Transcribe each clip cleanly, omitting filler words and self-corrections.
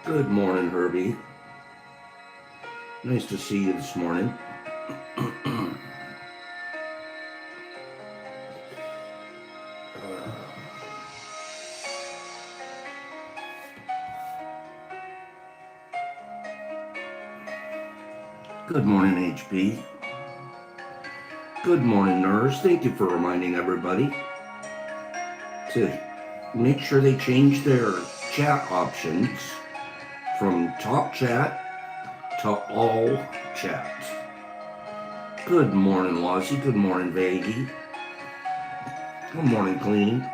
Good morning, Herbie. Nice to see you this morning. Good morning, HP. Good morning, Nurse. Thank you for reminding everybody to make sure they change their chat options from talk chat to all chat. Good morning, Lozzie. Good morning, Vaggie. Good morning, Clean.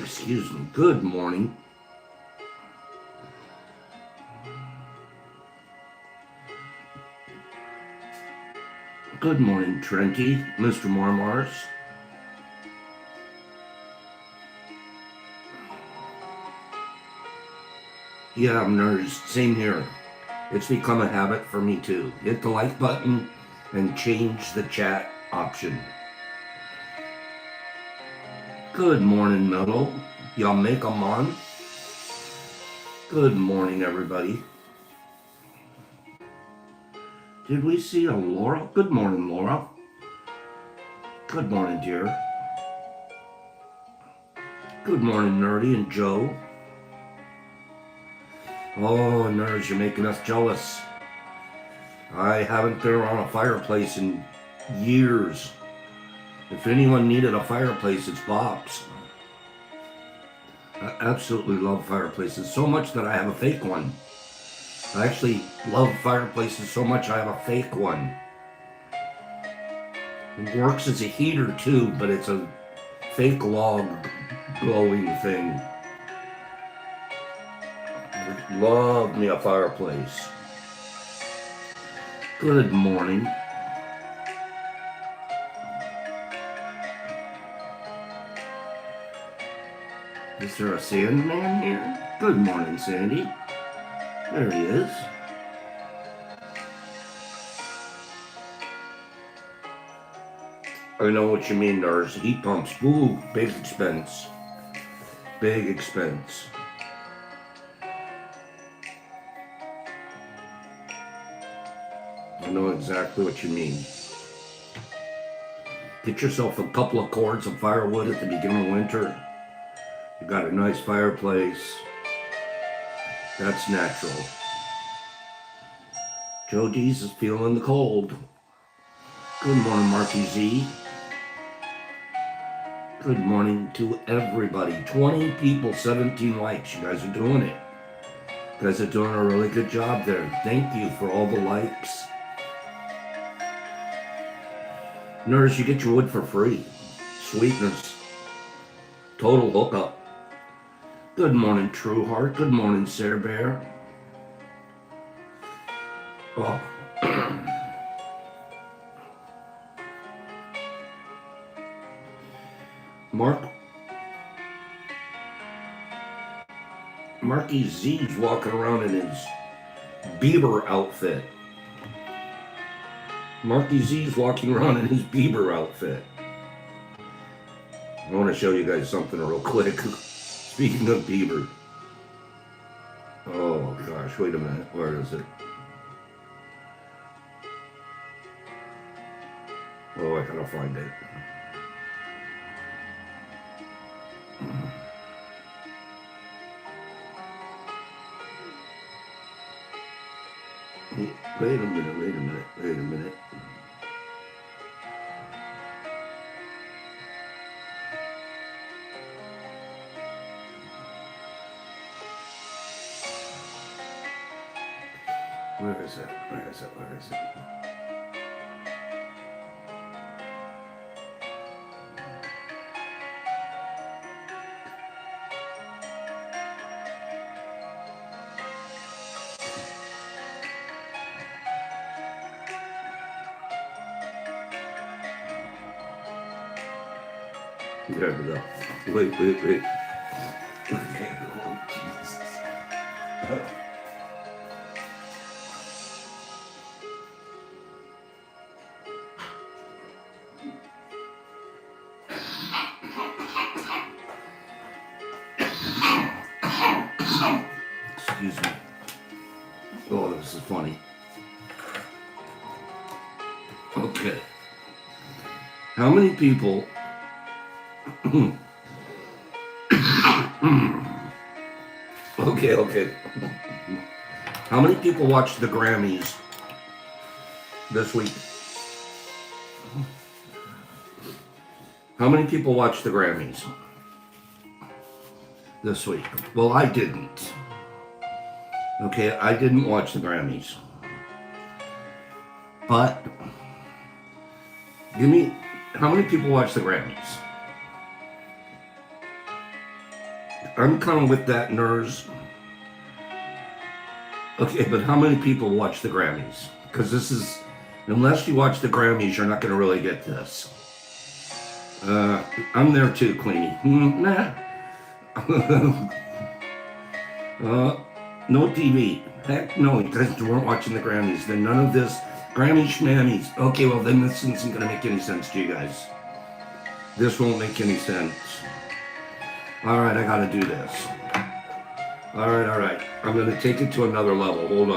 Excuse me. Good morning. Good morning, Trenty, Mr. Marmars. Yeah, Nurse. Same here. It's become a habit for me too. Hit the like button and change the chat option. Good morning, Metal. Y'all make 'em on. Good morning, everybody. Did we see a Laura? Good morning, Laura. Good morning, dear. Good morning, Nerdy and Joe. Oh, Nerds, you're making us jealous. I haven't been around a fireplace in years. If anyone needed a fireplace, it's Bob's. I absolutely love fireplaces, so much that I have a fake one. I actually love fireplaces so much I have a fake one. It works as a heater too, but it's a fake log glowing thing. Love me a fireplace. Good morning. Is there a Sandman here? Good morning, Sandy. There he is. I know what you mean, there's heat pumps. Ooh, big expense. Big expense. I know exactly what you mean. Get yourself a couple of cords of firewood at the beginning of winter. You got a nice fireplace. That's natural. Joe D's is feeling the cold. Good morning, Marky Z. Good morning to everybody. 20 people, 17 likes. You guys are doing it. You guys are doing a really good job there. Thank you for all the likes. Nurse, you get your wood for free. Sweetness. Total hookup. Good morning, True Heart. Good morning, Sarah Bear. Oh. Marky Z's walking around in his Bieber outfit. Marky Z's walking around in his Bieber outfit. I want to show you guys something real quick. Speaking of Bieber. Oh gosh, wait a minute. Where is it? Oh, I gotta find it. Wait a minute. Where is it? There we go. Wait. Okay. Oh, Jesus. is funny. Okay. How many people... Okay. How many people watched the Grammys this week? How many people watched the Grammys this week? Well, I didn't. Okay, I didn't watch the Grammys. But, give me, how many people watched the Grammys? I'm kind of with that, nerds. Okay, but how many people watch the Grammys? Because this is, unless you watch the Grammys, you're not going to really get this. I'm there too, Queenie. Nah. No TV. Heck no, you guys weren't watching the Grammys. Then none of this Grammy schmammies. Okay, well then this isn't going to make any sense to you guys. This won't make any sense. Alright, I got to do this. Alright. I'm going to take it to another level. Hold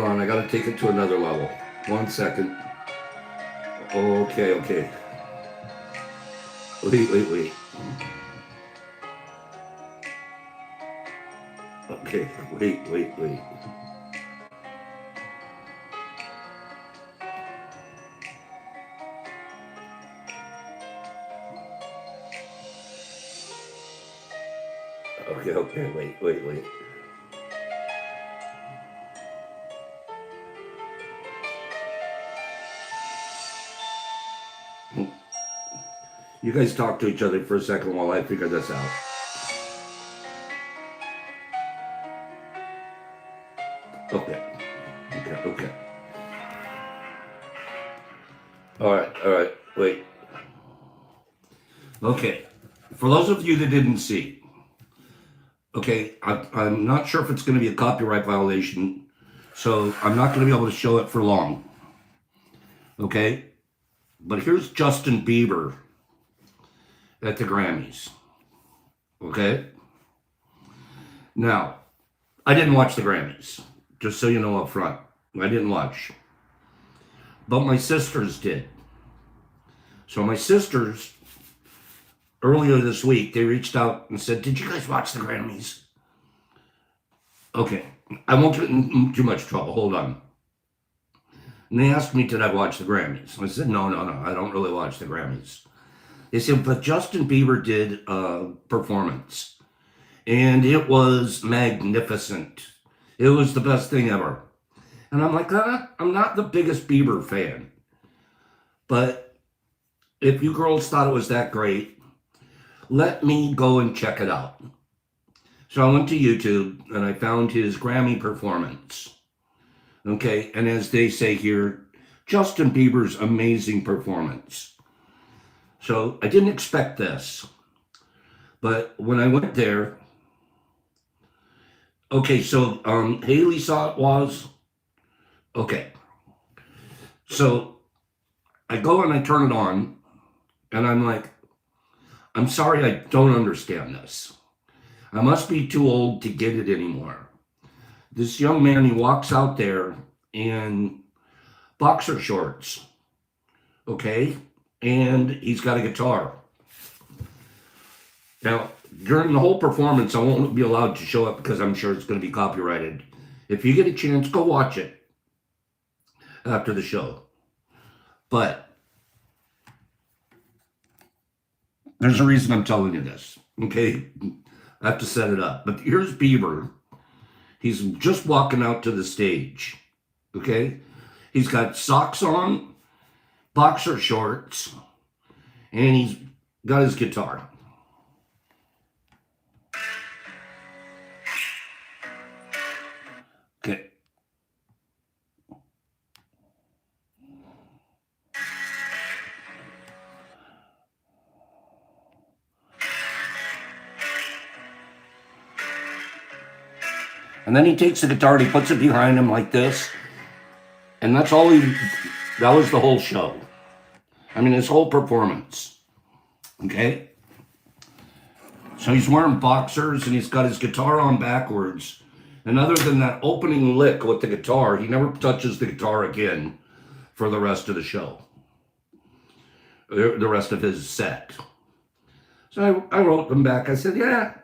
on, I got to take it to another level. 1 second. Okay. Wait. Okay, wait. Okay, wait. You guys talk to each other for a second while I figure this out. Okay. All right, wait. Okay, for those of you that didn't see, okay, I'm not sure if it's going to be a copyright violation, so I'm not going to be able to show it for long. Okay, but here's Justin Bieber at the Grammys. Okay, now, I didn't watch the Grammys, just so you know up front. I didn't watch. But my sisters did. So my sisters, earlier this week, they reached out and said, "Did you guys watch the Grammys?" Okay, I won't get in too much trouble. Hold on. And they asked me, did I watch the Grammys? I said, no, I don't really watch the Grammys. They said, but Justin Bieber did a performance. And it was magnificent. It was the best thing ever. And I'm like, I'm not the biggest Bieber fan. But if you girls thought it was that great, let me go and check it out. So I went to YouTube and I found his Grammy performance. Okay, and as they say here, Justin Bieber's amazing performance. So I didn't expect this. But when I went there, okay, so Haley saw it was, okay. So I go and I turn it on, and I'm like, I'm sorry, I don't understand this. I must be too old to get it anymore. This young man, he walks out there in boxer shorts, okay? And he's got a guitar. Now, during the whole performance, I won't be allowed to show it because I'm sure it's going to be copyrighted. If you get a chance, go watch it after the show. But there's a reason I'm telling you this, okay? I have to set it up. But here's Bieber. He's just walking out to the stage, okay? He's got socks on, boxer shorts, and he's got his guitar. Okay. And then he takes the guitar and he puts it behind him like this. And that's all that was the whole show. I mean, his whole performance. Okay? So he's wearing boxers and he's got his guitar on backwards. And other than that opening lick with the guitar, he never touches the guitar again for the rest of the show, the rest of his set. So I wrote them back. I said, yeah,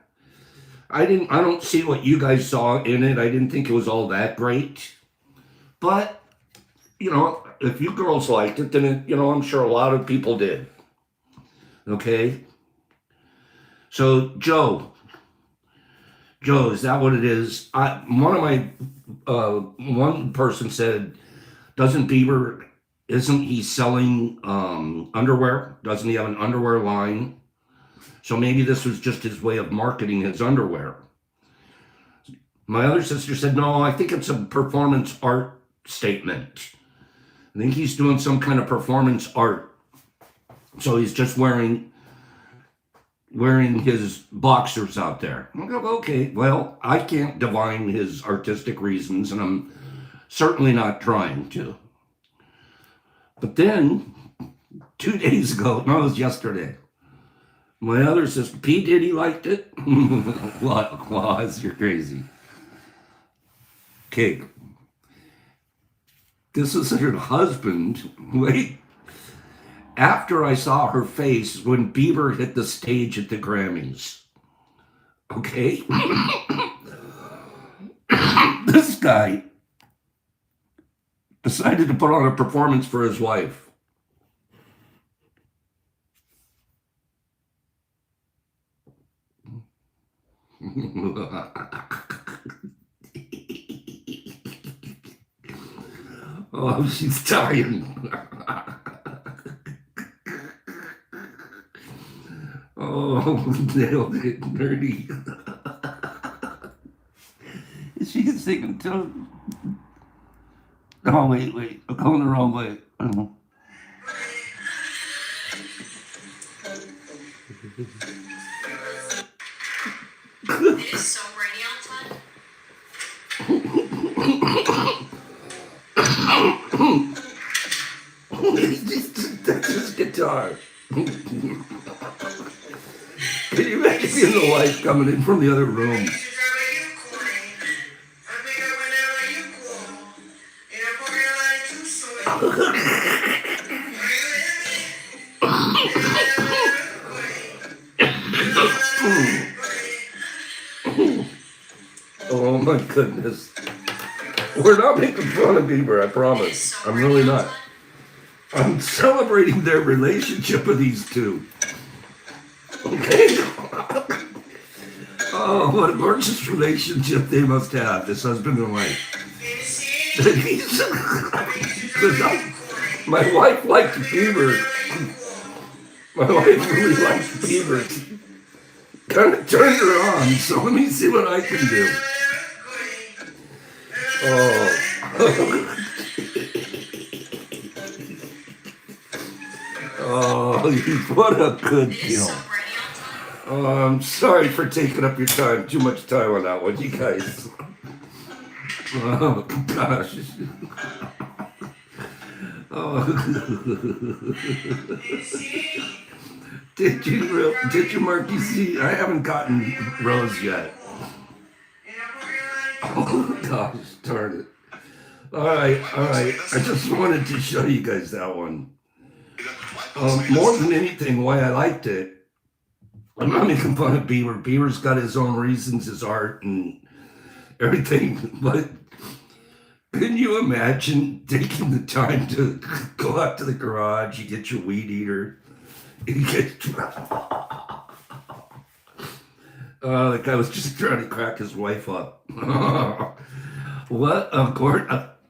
I don't see what you guys saw in it. I didn't think it was all that great. But, if you girls liked it, then, I'm sure a lot of people did. Okay? So, Joe, is that what it is? One person said, isn't he selling underwear? Doesn't he have an underwear line? So maybe this was just his way of marketing his underwear. My other sister said, no, I think it's a performance art statement. I think he's doing some kind of performance art. So he's just wearing his boxers out there. I go, okay, well, I can't divine his artistic reasons, and I'm certainly not trying to. But then, 2 days ago, no, it was yesterday, my other sister, P. Diddy liked it. What? Claus, you're crazy. Okay. This is her husband. Wait. After I saw her face when Bieber hit the stage at the Grammys. Okay? This guy decided to put on a performance for his wife. Oh, she's dying. Oh, nailed it, nerdy. Is she singing too? Oh, wait. I'm going the wrong way. I don't know. It is so rainy outside. That's his guitar. Can you imagine being the wife coming in from the other room? Oh my goodness. We're not making fun of Bieber, I promise. I'm really not. I'm celebrating their relationship with these two. Okay? Oh, what a gorgeous relationship they must have, this husband and wife. My wife liked Bieber. My wife really liked Bieber. Kind of turned her on, so let me see what I can do. Oh. Oh, what a good deal. Oh, I'm sorry for taking up your time. Too much time on that one, you guys. Oh, gosh. Oh. Did you, Marky, see? I haven't gotten Rose yet. Oh, gosh, darn it. All right. I just wanted to show you guys that one. More than anything, why I liked it, I'm not making fun of Bieber. Bieber's got his own reasons, his art and everything, but can you imagine taking the time to go out to the garage, you get your weed eater, you get... the guy was just trying to crack his wife up. What a court.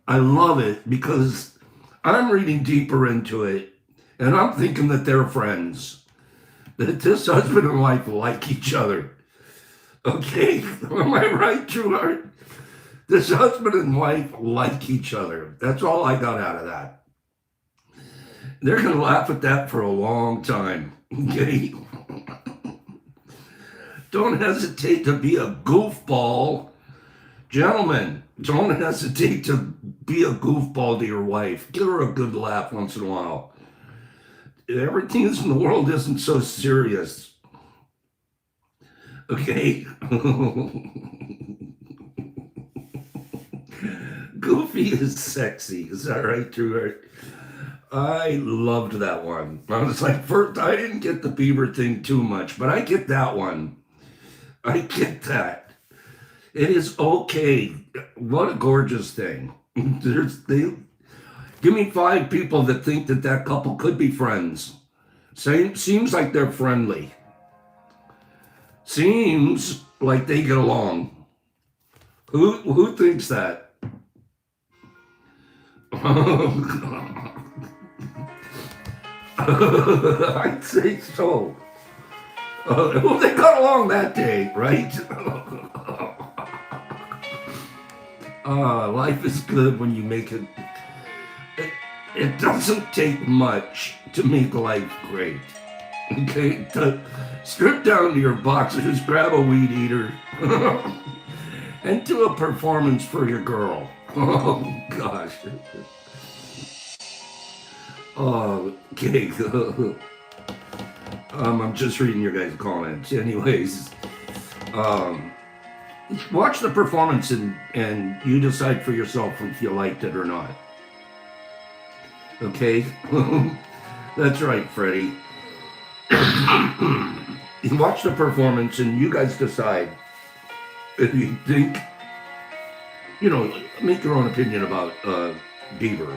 I love it because I'm reading deeper into it and I'm thinking that they're friends. That this husband and wife like each other. Okay? Am I right, Trueheart? This husband and wife like each other. That's all I got out of that. They're going to laugh at that for a long time. Okay? Don't hesitate to be a goofball. Gentlemen, don't hesitate to be a goofball to your wife. Give her a good laugh once in a while. Everything in the world isn't so serious. Okay? Goofy is sexy. Is that right, True? I loved that one. I was like, first, I didn't get the Bieber thing too much, but I get that one. I get that. It is okay. What a gorgeous thing. Give me 5 people that think that that couple could be friends. Seems like they're friendly. Seems like they get along. Who thinks that? I'd say so. Well, they got along that day, right? Life is good when you make it. It doesn't take much to make life great. Okay? Strip down to your boxers, grab a weed eater, and do a performance for your girl. Oh, gosh. Oh, okay. I'm just reading your guys' comments. Anyways, watch the performance and you decide for yourself if you liked it or not. Okay? That's right, Freddie. Watch the performance and you guys decide if you think, make your own opinion about Bieber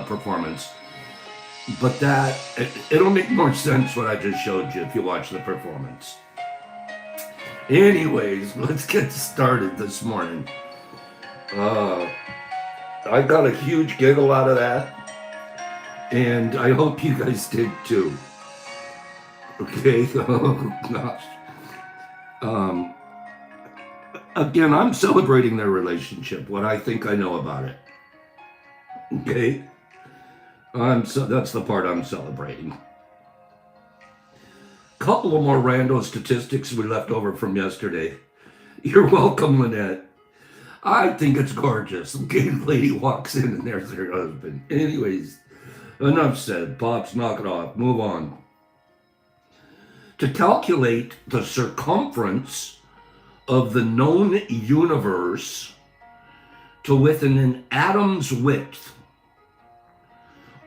performance. But it'll make more sense what I just showed you if you watch the performance. Anyways, let's get started this morning. I got a huge giggle out of that, and I hope you guys did too. Okay? Oh, gosh. Again, I'm celebrating their relationship, what I think I know about it. Okay? That's the part I'm celebrating. Couple of more rando statistics we left over from yesterday. You're welcome, Lynette. I think it's gorgeous. Okay, the lady walks in and there's her husband. Anyways, enough said. Pops, knock it off. Move on. To calculate the circumference of the known universe to within an atom's width,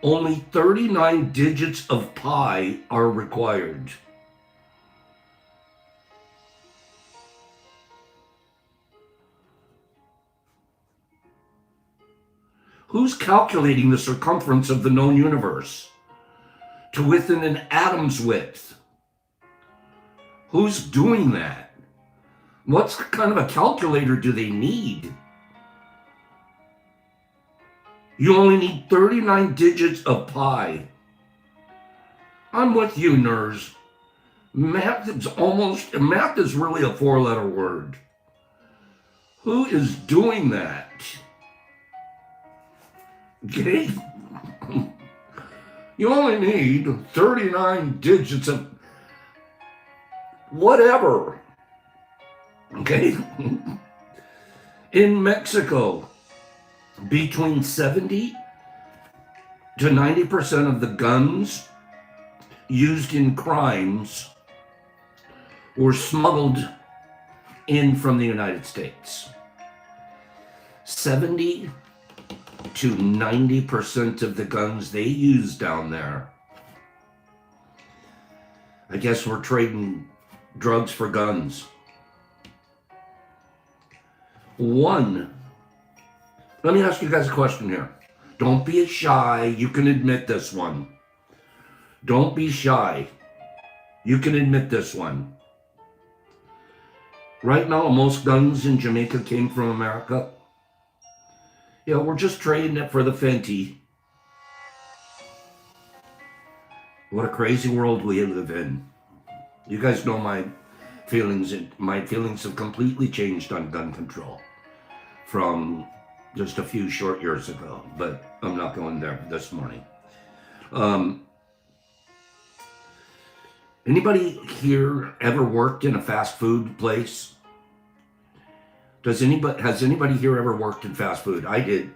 only 39 digits of pi are required. Who's calculating the circumference of the known universe to within an atom's width? Who's doing that? What kind of a calculator do they need? You only need 39 digits of pi. I'm with you, nerds. Math is really a 4-letter word. Who is doing that? Okay? You only need 39 digits of whatever. Okay? In Mexico, between 70 to 90% of the guns used in crimes were smuggled in from the United States. 70 to 90% of the guns they use down there. I guess we're trading drugs for guns. Let me ask you guys a question here. Don't be shy. You can admit this one. Don't be shy. You can admit this one. Right now, most guns in Jamaica came from America. Yeah, we're just trading it for the Fenty. What a crazy world we live in. You guys know my feelings. My feelings have completely changed on gun control from just a few short years ago, but I'm not going there this morning. Anybody here ever worked in a fast food place? Has anybody here ever worked in fast food? I did.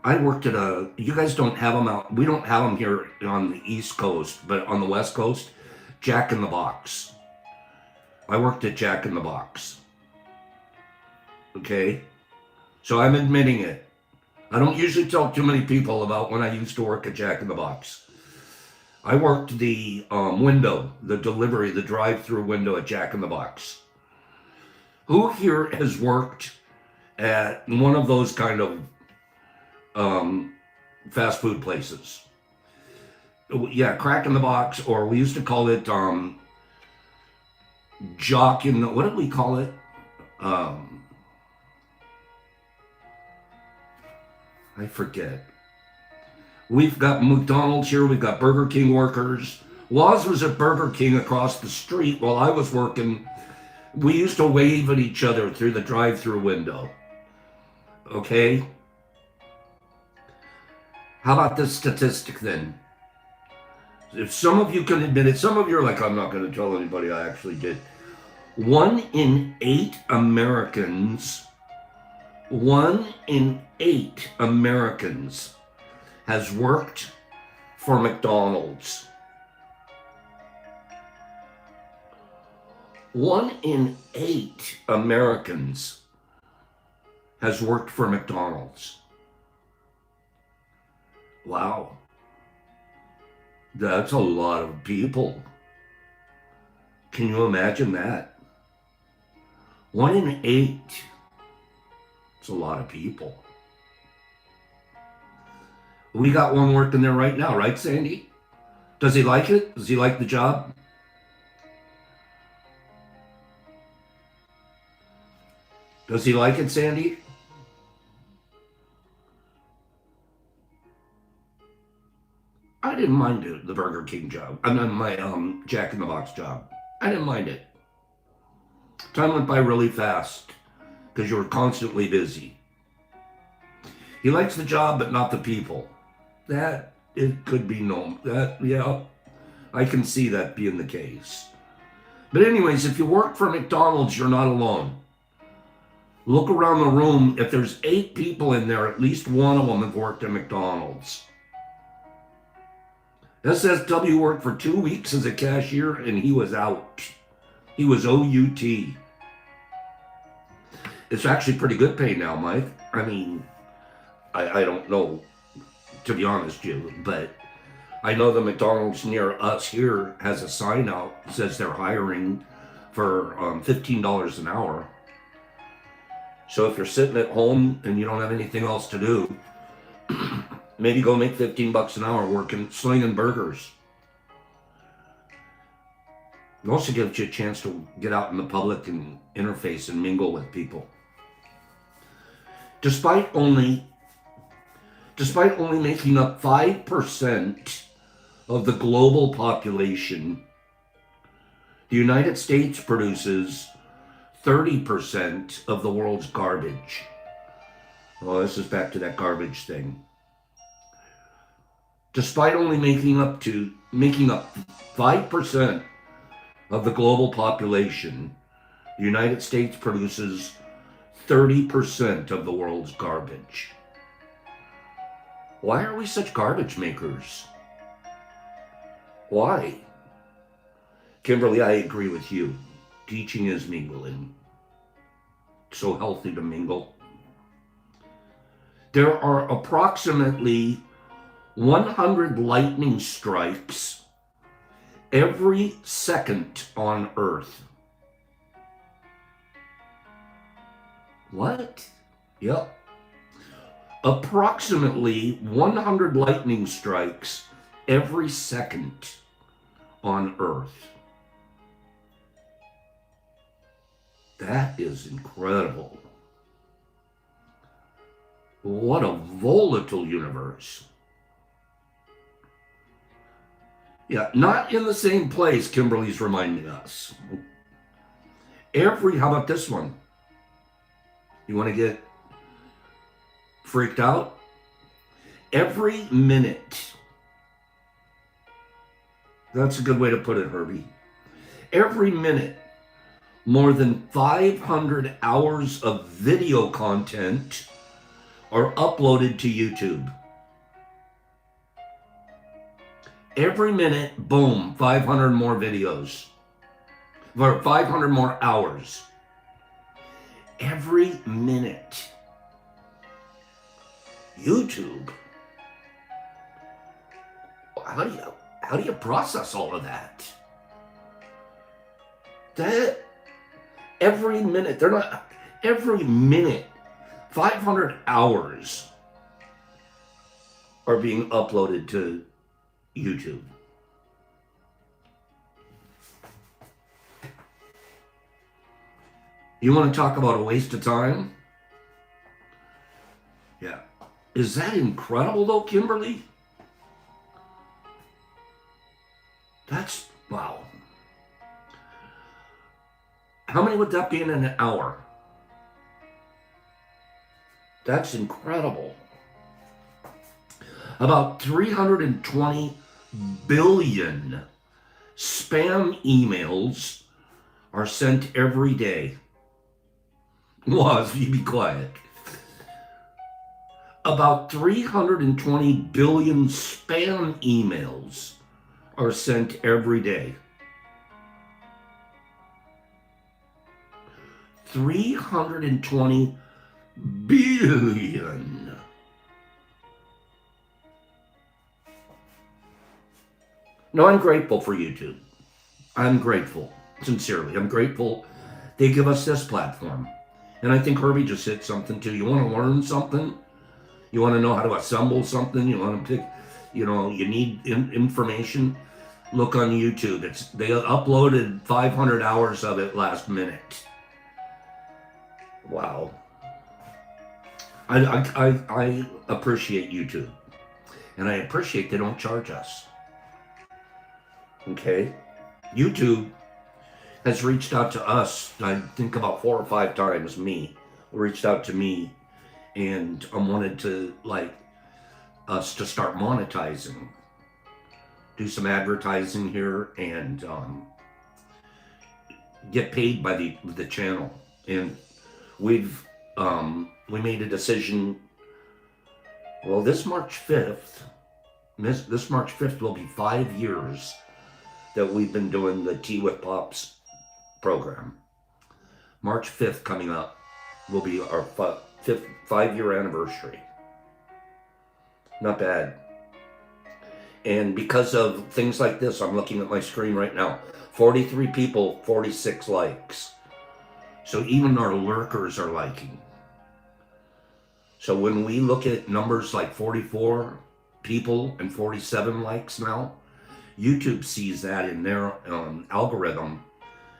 I worked at you guys don't have them out. We don't have them here on the East Coast, but on the West Coast, Jack in the Box. I worked at Jack in the Box. Okay? So I'm admitting it. I don't usually tell too many people about when I used to work at Jack in the Box. I worked the window, the delivery, the drive-through window at Jack in the Box. Who here has worked at one of those kind of fast food places? Yeah, Crack in the Box, or we used to call it Jock in the, what did we call it? I forget. We've got McDonald's here. We've got Burger King workers. Woz was at Burger King across the street while I was working. We used to wave at each other through the drive-through window. Okay? How about this statistic then? If some of you can admit it, some of you are like, I'm not going to tell anybody I actually did. 1 in 8 Americans, 1 in 8 Americans has worked for McDonald's. 1 in 8 Americans has worked for McDonald's. Wow. That's a lot of people. Can you imagine that? 1 in 8. It's a lot of people. We got one working there right now, right, Sandy? Does he like it? Does he like the job? Does he like it, Sandy? I didn't mind it, the Burger King job. I mean, my Jack in the Box job. I didn't mind it. Time went by really fast because you were constantly busy. He likes the job, but not the people. That, it could be known. That, yeah, I can see that being the case. But anyways, if you work for McDonald's, you're not alone. Look around the room. If there's 8 people in there, at least one of them have worked at McDonald's. SSW worked for 2 weeks as a cashier, and he was out. He was OUT. It's actually pretty good pay now, Mike. I mean, I don't know, to be honest with you, but I know the McDonald's near us here has a sign out that says they're hiring for $15 an hour. So if you're sitting at home and you don't have anything else to do, maybe go make $15 an hour working, slinging burgers. It also gives you a chance to get out in the public and interface and mingle with people. Despite only making up 5% of the global population, the United States produces 30% of the world's garbage. Well, this is back to that garbage thing. Despite only making up 5% of the global population, the United States produces 30% of the world's garbage. Why are we such garbage makers? Why? Kimberly, I agree with you. Teaching is mingling. So healthy to mingle. There are approximately 100 lightning strikes every second on Earth. What? Yep. Approximately 100 lightning strikes every second on Earth. That is incredible. What a volatile universe. Yeah, not in the same place, Kimberly's reminding us. How about this one? You want to get freaked out? Every minute. That's a good way to put it, Herbie. Every minute, more than 500 hours of video content are uploaded to YouTube. Every minute, boom, 500 more videos. for 500 more hours. Every minute. YouTube. How do you process all of that? That every minute, they're not every minute, 500 hours are being uploaded to YouTube. You want to talk about a waste of time? Yeah. Is that incredible though, Kimberly? That's, wow. How many would that be in an hour? That's incredible. About 320 billion spam emails are sent every day. Well, you be quiet. About 320 billion spam emails are sent every day. 320 billion. No, I'm grateful for YouTube. I'm grateful, sincerely. I'm grateful they give us this platform. And I think Herbie just hit something too. You want to learn something? You want to know how to assemble something? You want to pick, you need information? Look on YouTube. They uploaded 500 hours of it last minute. Wow. I appreciate YouTube. And I appreciate they don't charge us. Okay? YouTube has reached out to us, I think about 4 or 5 times, reached out to me and wanted to, us to start monetizing. Do some advertising here and get paid by the channel. And we made a decision, well, this March 5th will be 5 years that we've been doing the Tea with Pops program. March 5th coming up will be our 5-year anniversary. Not bad. And because of things like this, I'm looking at my screen right now, 43 people, 46 likes. So even our lurkers are liking. So when we look at numbers like 44 people and 47 likes now, YouTube sees that in their algorithm,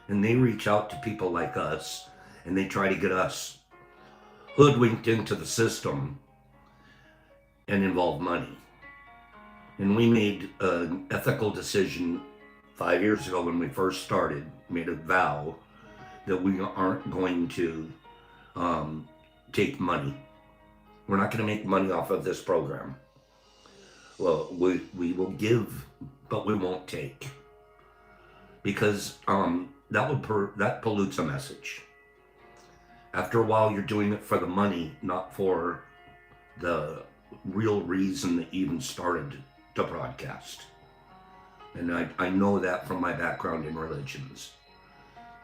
and they reach out to people like us, and they try to get us hoodwinked into the system and involve money. And we made an ethical decision 5 years ago when we first started, made a vow that we aren't going to take money. We're not going to make money off of this program. Well, we will give, but we won't take. Because that pollutes a message. After a while, you're doing it for the money, not for the real reason that you even started to broadcast. And I know that from my background in religions.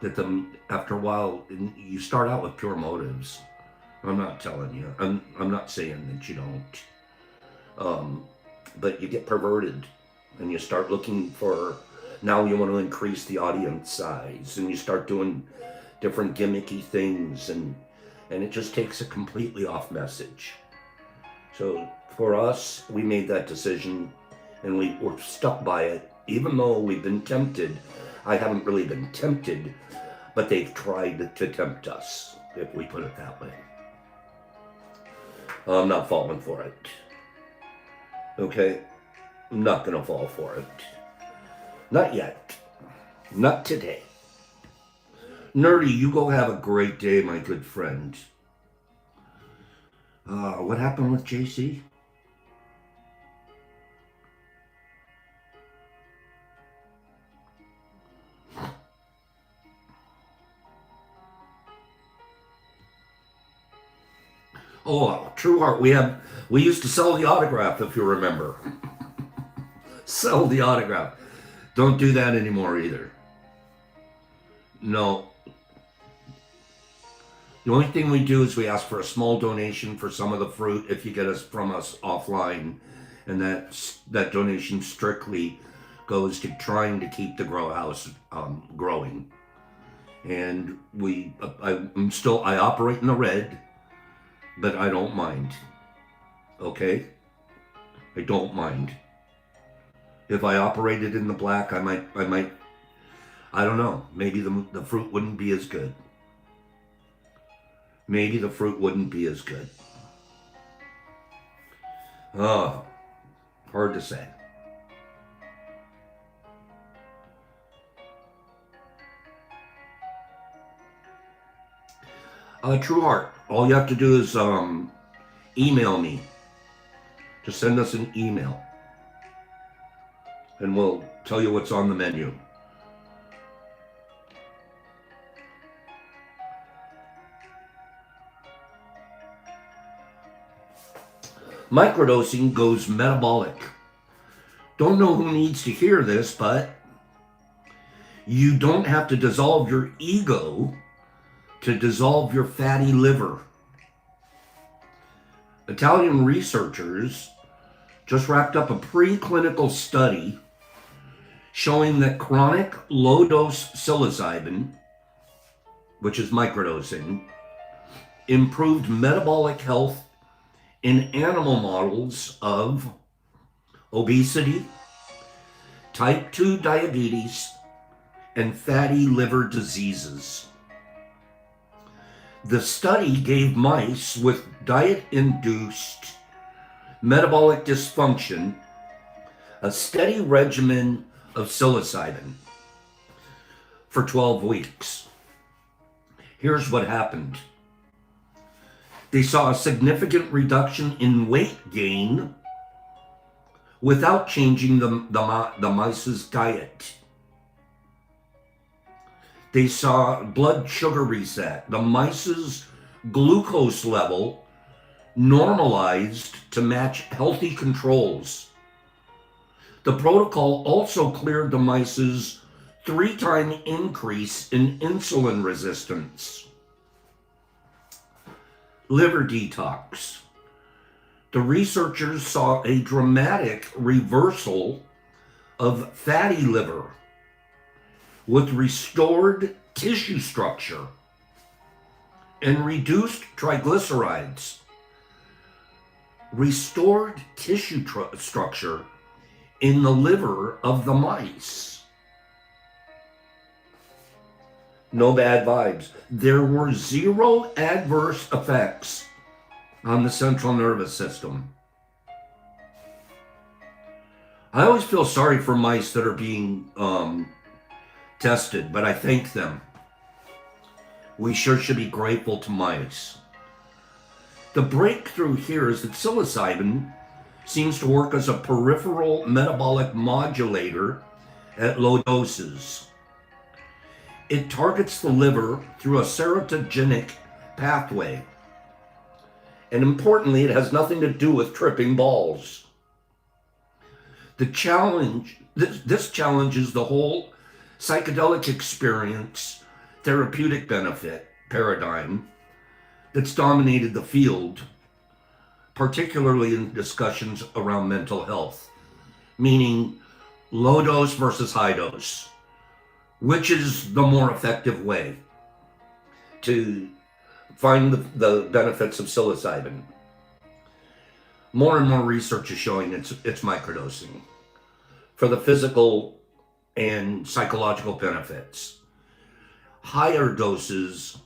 That after a while, you start out with pure motives. I'm not telling you. I'm not saying that you don't. But you get perverted, and you start looking for. Now you want to increase the audience size, and you start doing different gimmicky things, and it just takes a completely off message. So for us, we made that decision, and we were stuck by it. Even though we've been tempted, I haven't really been tempted, but they've tried to tempt us, if we put it that way. I'm not falling for it. Okay? I'm not gonna fall for it. Not yet. Not today. Nerdy, you go have a great day, my good friend. What happened with JC? Oh, True Heart, we used to sell the autograph, if you remember. Sell the autograph. Don't do that anymore either. No. The only thing we do is we ask for a small donation for some of the fruit if you get us from us offline, and that donation strictly goes to trying to keep the grow house growing. And I operate in the red, but I don't mind. Okay? I don't mind. If I operated in the black, I might, I don't know, maybe the fruit wouldn't be as good. Maybe the fruit wouldn't be as good. Oh, hard to say. True Heart, all you have to do is email me. Just send us an email. And we'll tell you what's on the menu. Microdosing goes metabolic. Don't know who needs to hear this, but you don't have to dissolve your ego to dissolve your fatty liver. Italian researchers just wrapped up a preclinical study showing that chronic low-dose psilocybin, which is microdosing, improved metabolic health in animal models of obesity, type 2 diabetes, and fatty liver diseases. The study gave mice with diet-induced metabolic dysfunction a steady regimen of psilocybin for 12 weeks. Here's what happened. They saw a significant reduction in weight gain without changing the mice's diet. They saw blood sugar reset. The mice's glucose level normalized to match healthy controls. The protocol also cleared the mice's 3-time increase in insulin resistance. Liver detox. The researchers saw a dramatic reversal of fatty liver with restored tissue structure and reduced triglycerides. Restored tissue structure in the liver of the mice. No bad vibes. There were 0 adverse effects on the central nervous system. I always feel sorry for mice that are being tested, but I thank them. We sure should be grateful to mice. The breakthrough here is that psilocybin seems to work as a peripheral metabolic modulator at low doses. It targets the liver through a serotogenic pathway. And importantly, it has nothing to do with tripping balls. The challenge, this challenges the whole psychedelic experience, therapeutic benefit paradigm that's dominated the field, particularly in discussions around mental health, meaning low dose versus high dose. Which is the more effective way to find the benefits of psilocybin? More and more research is showing it's microdosing for the physical and psychological benefits. Higher doses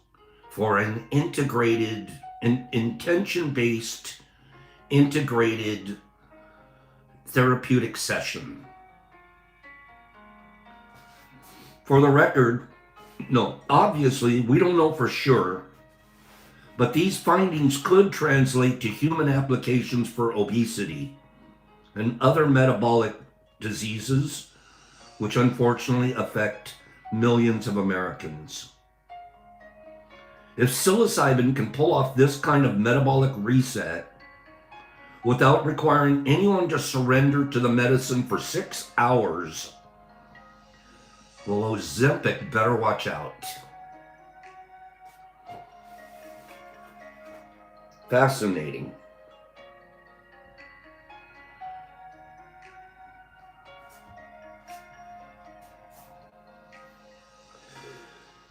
for an integrated, an intention-based, integrated therapeutic session. For the record, no, obviously we don't know for sure, but these findings could translate to human applications for obesity and other metabolic diseases, which unfortunately affect millions of Americans. If psilocybin can pull off this kind of metabolic reset without requiring anyone to surrender to the medicine for 6 hours, Well, Ozempic, better watch out. Fascinating.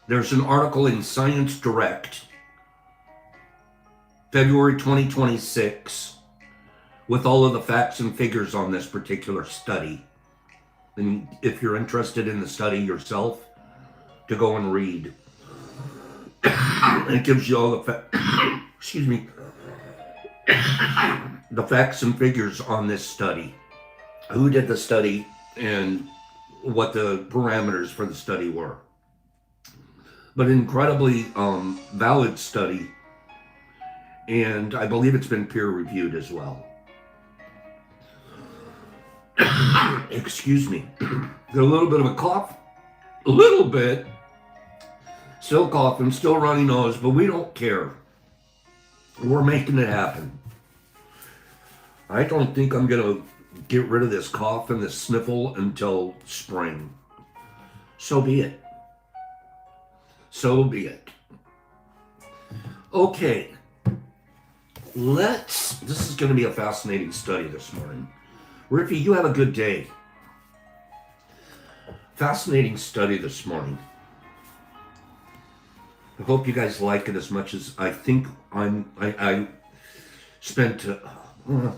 There's an article in Science Direct, February 2026, with all of the facts and figures on this particular study. And if you're interested in the study yourself, to go and read. It gives you all the excuse me, the facts and figures on this study. Who did the study and what the parameters for the study were. But incredibly valid study, and I believe it's been peer reviewed as well. Excuse me. Got a little bit of a cough, a little bit. Still coughing, still runny nose, but we don't care. We're making it happen. I don't think I'm gonna get rid of this cough and this sniffle until spring. So be it. So be it. Okay. This is going to be a fascinating study this morning. Riffy, you have a good day. Fascinating study this morning. I hope you guys like it as much as I think I spent a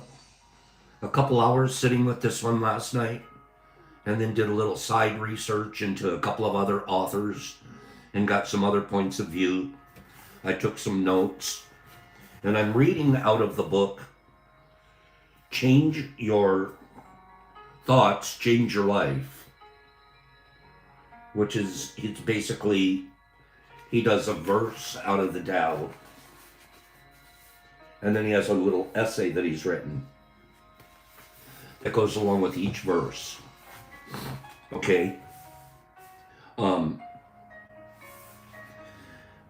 couple hours sitting with this one last night, and then did a little side research into a couple of other authors and got some other points of view. I took some notes, and I'm reading out of the book, Change Your Thoughts, Change Your Life, which is, it's basically, he does a verse out of the Tao, and then he has a little essay that he's written that goes along with each verse. Okay?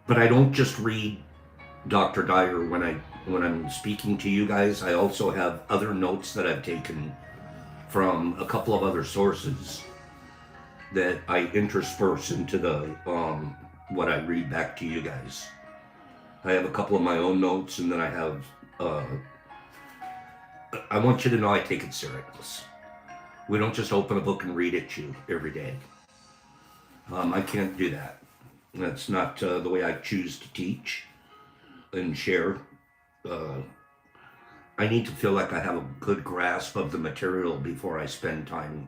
But I don't just read Dr. Dyer when I'm speaking to you guys. I also have other notes that I've taken from a couple of other sources that I intersperse into the what I read back to you guys. I have a couple of my own notes, and then I have I want you to know I take it serious. We don't just open a book and read at you every day. I can't do that. That's not the way I choose to teach and share. I need to feel like I have a good grasp of the material before I spend time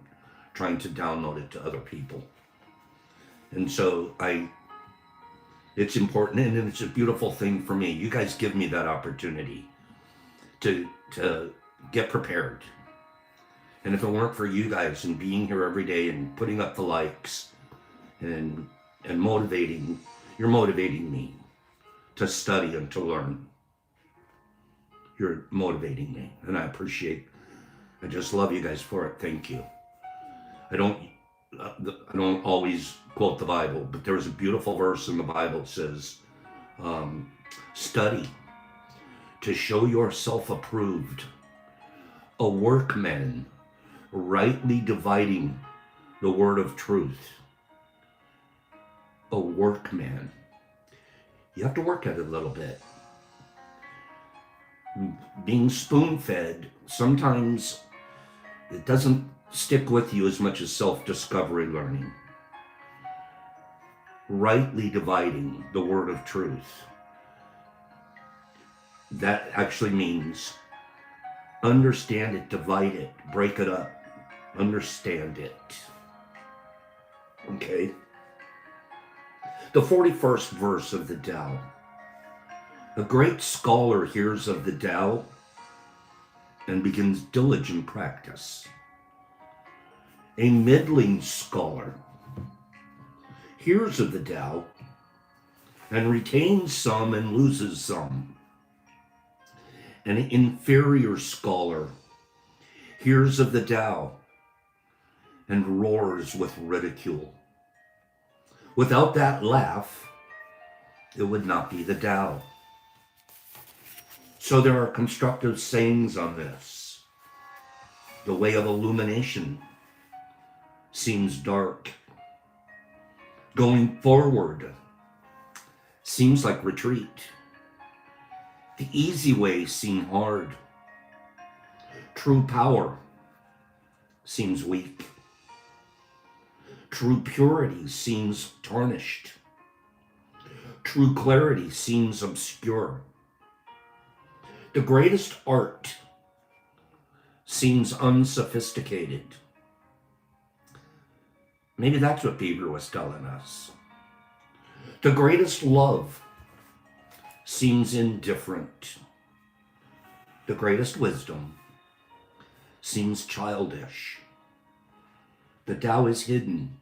trying to download it to other people. And so it's important, and it's a beautiful thing for me. You guys give me that opportunity to get prepared. And if it weren't for you guys and being here every day and putting up the likes and motivating, you're motivating me to study and to learn. You're motivating me, and I just love you guys for it. Thank you. I don't always quote the Bible, but there's a beautiful verse in the Bible that says, study to show yourself approved, a workman rightly dividing the word of truth. A workman. You have to work at it a little bit. Being spoon-fed, sometimes it doesn't stick with you as much as self-discovery learning. Rightly dividing the word of truth. That actually means understand it, divide it, break it up, understand it. Okay? The 41st verse of the Tao. A great scholar hears of the Tao and begins diligent practice. A middling scholar hears of the Tao and retains some and loses some. An inferior scholar hears of the Tao and roars with ridicule. Without that laugh, it would not be the Tao. So there are constructive sayings on this. The way of illumination seems dark. Going forward seems like retreat. The easy way seems hard. True power seems weak. True purity seems tarnished. True clarity seems obscure. The greatest art seems unsophisticated. Maybe that's what Bieber was telling us. The greatest love seems indifferent. The greatest wisdom seems childish. The Tao is hidden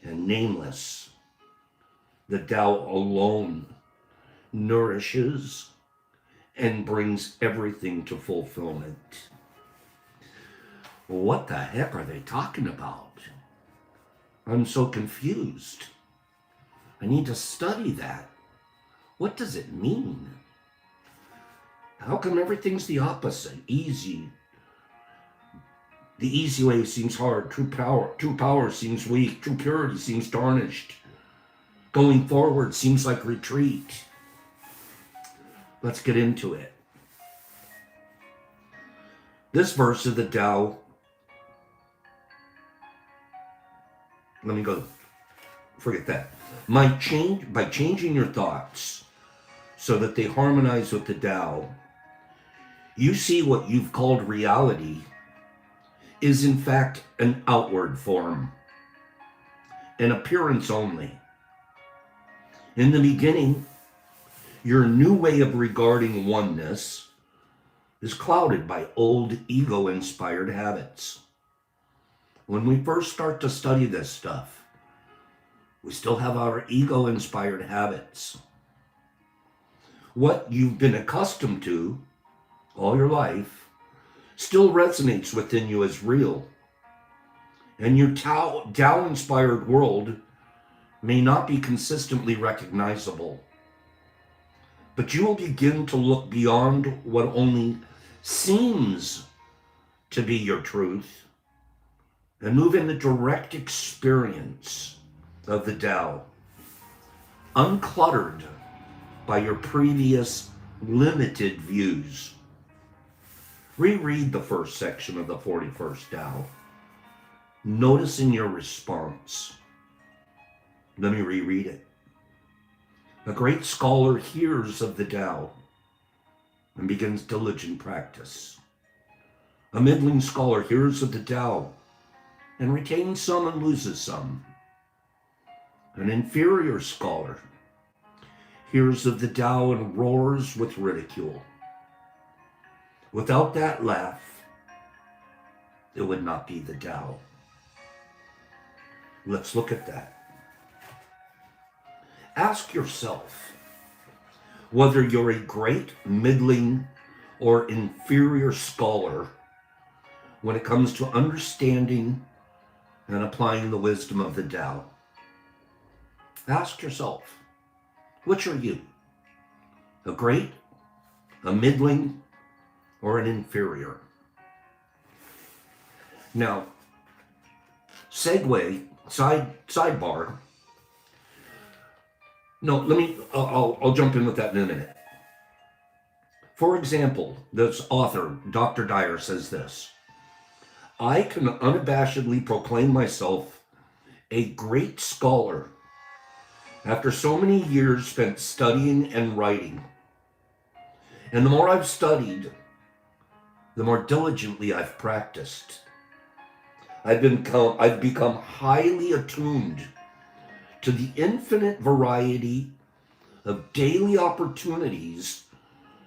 and nameless. The Tao alone nourishes and brings everything to fulfillment. What the heck are they talking about? I'm so confused. I need to study that. What does it mean? How come everything's the opposite? Easy. The easy way seems hard. True power seems weak. True purity seems tarnished. Going forward seems like retreat. Let's get into it. This verse of the Tao, let me go, forget that. By changing your thoughts so that they harmonize with the Tao, you see what you've called reality is in fact an outward form, an appearance only. In the beginning, your new way of regarding oneness is clouded by old ego-inspired habits. When we first start to study this stuff, we still have our ego-inspired habits. What you've been accustomed to all your life still resonates within you as real. And your Tao-inspired world may not be consistently recognizable. But you will begin to look beyond what only seems to be your truth and move in the direct experience of the Tao, uncluttered by your previous limited views. Reread the first section of the 41st Tao, noticing your response. Let me reread it. A great scholar hears of the Tao and begins diligent practice. A middling scholar hears of the Tao and retains some and loses some. An inferior scholar hears of the Tao and roars with ridicule. Without that laugh, it would not be the Tao. Let's look at that. Ask yourself whether you're a great, middling, or inferior scholar when it comes to understanding and applying the wisdom of the Tao. Ask yourself, which are you? A great, a middling, or an inferior? Now, sidebar. No, I'll jump in with that in a minute. For example, this author, Dr. Dyer, says this: I can unabashedly proclaim myself a great scholar after so many years spent studying and writing. And the more I've studied, the more diligently I've practiced. I've become highly attuned to the infinite variety of daily opportunities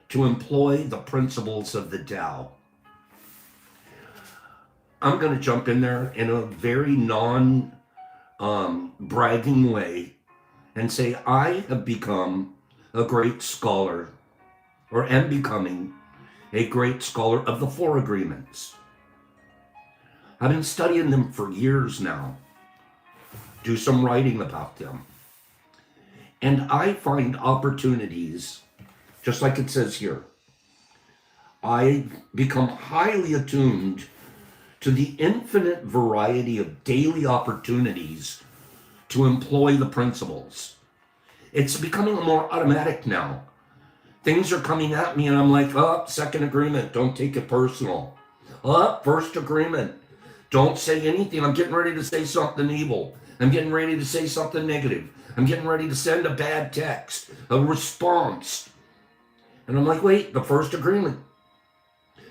to employ the principles of the Tao. I'm going to jump in there in a very bragging way and say I have become a great scholar, or am becoming a great scholar of the Four Agreements. I've been studying them for years now. Do some writing about them. And I find opportunities, just like it says here, I become highly attuned to the infinite variety of daily opportunities to employ the principles. It's becoming more automatic now. Things are coming at me and I'm like, oh, second agreement, don't take it personal. Oh, first agreement, don't say anything. I'm getting ready to say something evil. I'm getting ready to say something negative. I'm getting ready to send a bad text, a response. And I'm like, wait, the first agreement,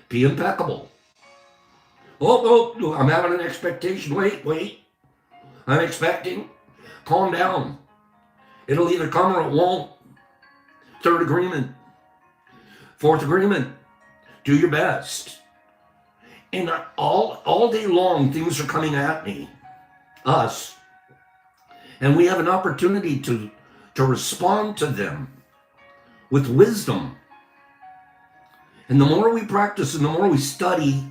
be impeccable. Oh, I'm having an expectation. Wait, I'm expecting. Calm down. It'll either come or it won't. Third agreement. Fourth agreement. Do your best. And all day long, things are coming at me, us. And we have an opportunity to respond to them with wisdom. And the more we practice and the more we study,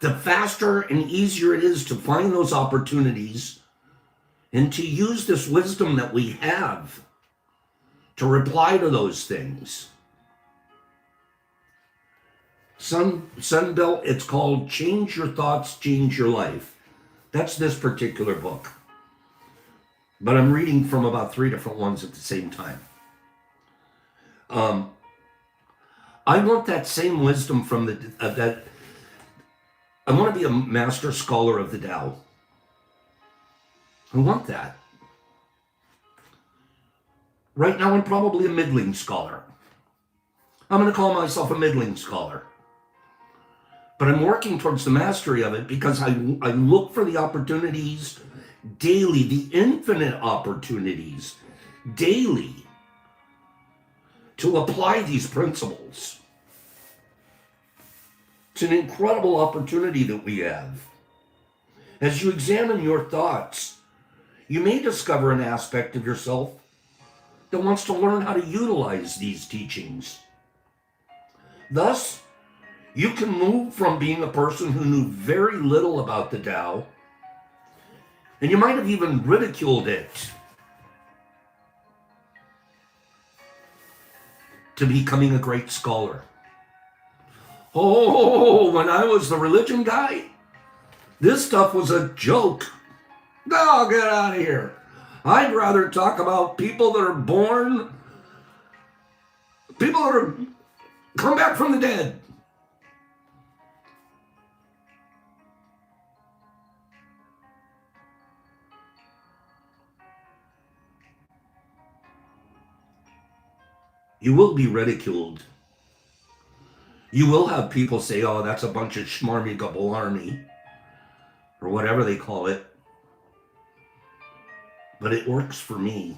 the faster and easier it is to find those opportunities and to use this wisdom that we have to reply to those things. Sunbelt, it's called Change Your Thoughts, Change Your Life. That's this particular book. But I'm reading from about 3 different ones at the same time. I want that same wisdom from that. I want to be a master scholar of the Tao. I want that. Right now, I'm probably a middling scholar. I'm going to call myself a middling scholar. But I'm working towards the mastery of it because I look for the opportunities daily, the infinite opportunities daily to apply these principles. It's an incredible opportunity that we have. As you examine your thoughts, you may discover an aspect of yourself that wants to learn how to utilize these teachings. Thus, you can move from being a person who knew very little about the Tao, and you might have even ridiculed it, to becoming a great scholar. Oh, when I was the religion guy, this stuff was a joke. Oh, get out of here. I'd rather talk about people that are born, people that are come back from the dead. You will be ridiculed. You will have people say, oh, that's a bunch of schmarmy gabalarmy, or whatever they call it. But it works for me.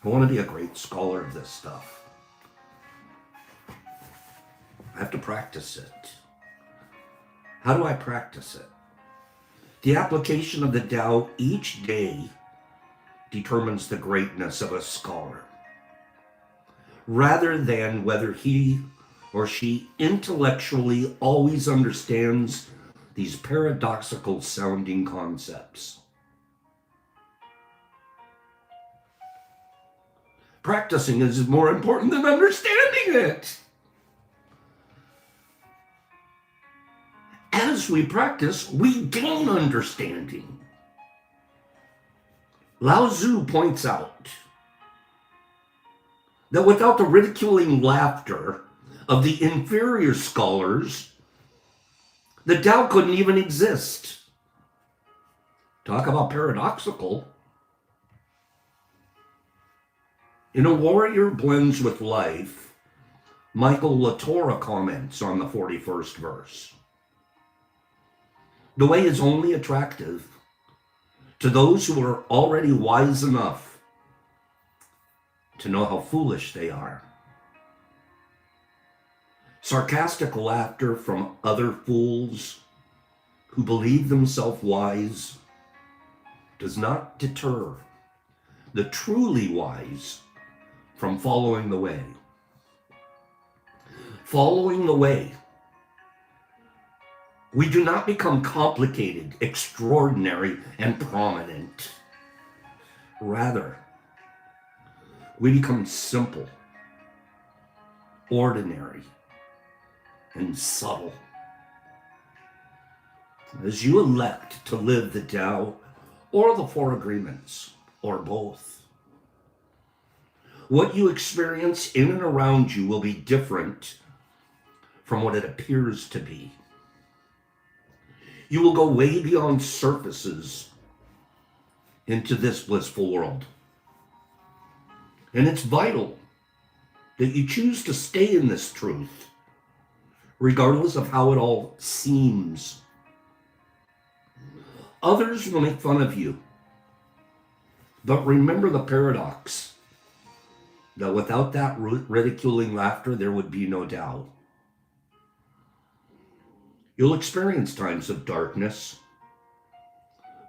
I want to be a great scholar of this stuff. I have to practice it. How do I practice it? The application of the Tao each day determines the greatness of a scholar, rather than whether he or she intellectually always understands these paradoxical sounding concepts. Practicing is more important than understanding it. As we practice, we gain understanding. Lao Tzu points out that without the ridiculing laughter of the inferior scholars, the Tao couldn't even exist. Talk about paradoxical. In A Warrior Blends with Life, Michael Latorre comments on the 41st verse. The way is only attractive to those who are already wise enough to know how foolish they are. Sarcastic laughter from other fools who believe themselves wise does not deter the truly wise from following the way. Following the way. We do not become complicated, extraordinary, and prominent. Rather, we become simple, ordinary, and subtle. as you elect to live the Tao or the Four Agreements, or both. What you experience in and around you will be different from what it appears to be. You will go way beyond surfaces into this blissful world. And it's vital that you choose to stay in this truth, regardless of how it all seems. Others will make fun of you, but remember the paradox that without that ridiculing laughter, there would be no Tao. You'll experience times of darkness,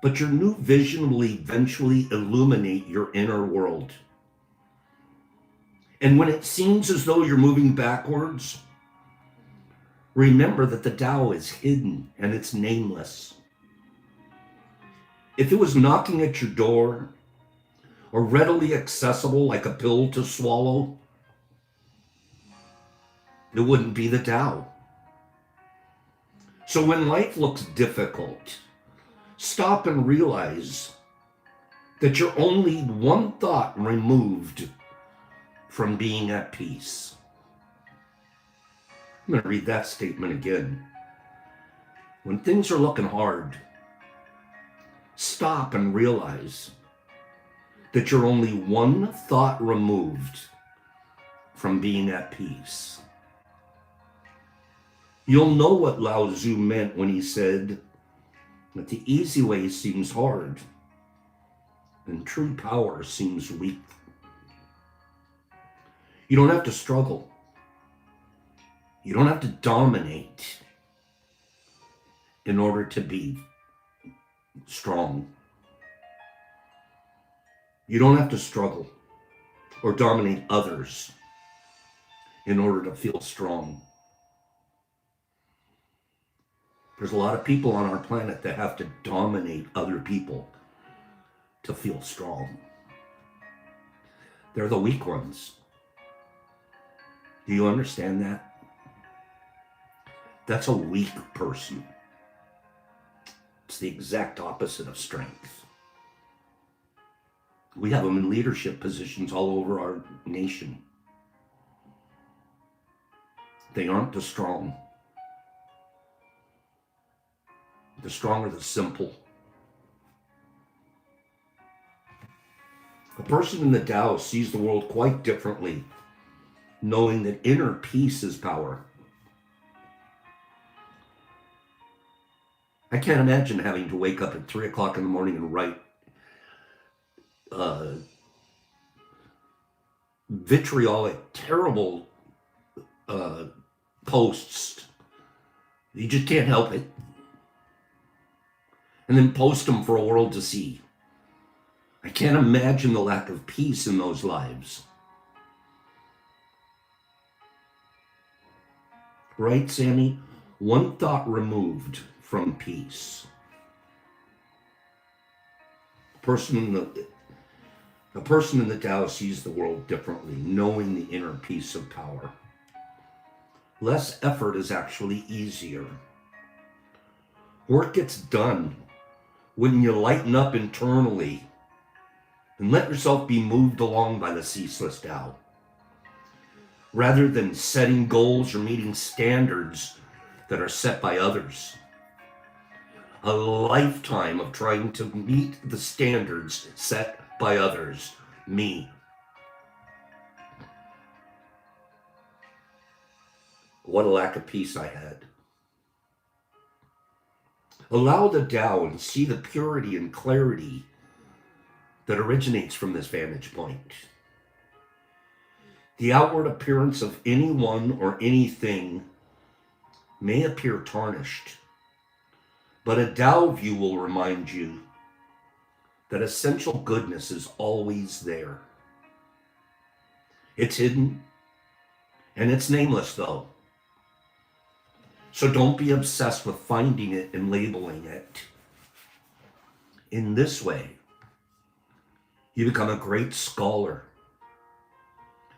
but your new vision will eventually illuminate your inner world. And when it seems as though you're moving backwards, remember that the Tao is hidden and it's nameless. If it was knocking at your door or readily accessible like a pill to swallow, it wouldn't be the Tao. So when life looks difficult, stop and realize that you're only one thought removed from being at peace. I'm going to read that statement again. When things are looking hard, stop and realize that you're only one thought removed from being at peace. You'll know what Lao Tzu meant when he said that the easy way seems hard and true power seems weak. You don't have to struggle. You don't have to dominate in order to be strong. You don't have to struggle or dominate others in order to feel strong. There's a lot of people on our planet that have to dominate other people to feel strong. They're the weak ones. Do you understand that? That's a weak person. It's the exact opposite of strength. We have them in leadership positions all over our nation. They aren't the strong. The strong are the simple. A person in the Tao sees the world quite differently, knowing that inner peace is power. I can't imagine having to wake up at 3 o'clock in the morning and write vitriolic, terrible posts. You just can't help it. And then post them for a world to see. I can't imagine the lack of peace in those lives. Right, Sammy? One thought removed from peace. A person in the Tao sees the world differently, knowing the inner peace of power. Less effort is actually easier. Work gets done when you lighten up internally and let yourself be moved along by the ceaseless Tao, rather than setting goals or meeting standards that are set by others. A lifetime of trying to meet the standards set by others, me. What a lack of peace I had. Allow the Tao and see the purity and clarity that originates from this vantage point. The outward appearance of anyone or anything may appear tarnished, but a Tao view will remind you that essential goodness is always there. It's hidden, and it's nameless though. So don't be obsessed with finding it and labeling it. In this way, you become a great scholar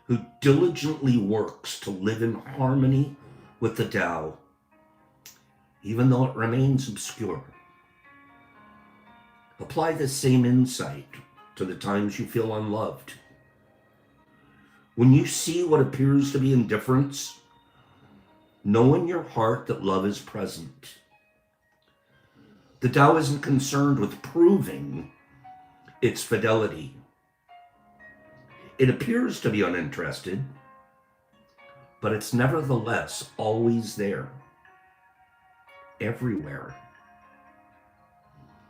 who diligently works to live in harmony with the Tao, even though it remains obscure. Apply the same insight to the times you feel unloved. When you see what appears to be indifference, know in your heart that love is present. The Tao isn't concerned with proving its fidelity. It appears to be uninterested, but it's nevertheless always there, everywhere.